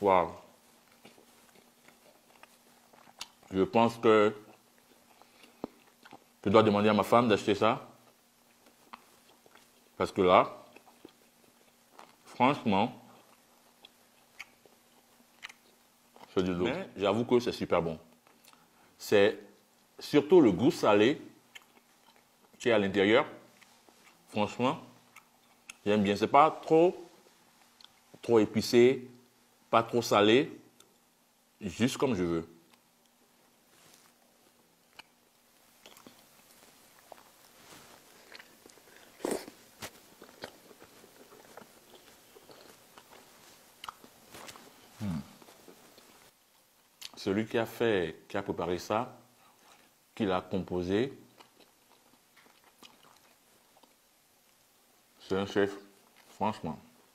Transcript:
Waouh. Je pense que je dois demander à ma femme d'acheter ça. Parce que là, franchement, c'est du lourd. Mais j'avoue que c'est super bon. C'est surtout le goût salé qui est à l'intérieur. Franchement, j'aime bien. C'est pas trop épicé, pas trop salé, juste comme je veux. Celui qui a préparé ça, qui l'a composé, c'est un chef, franchement.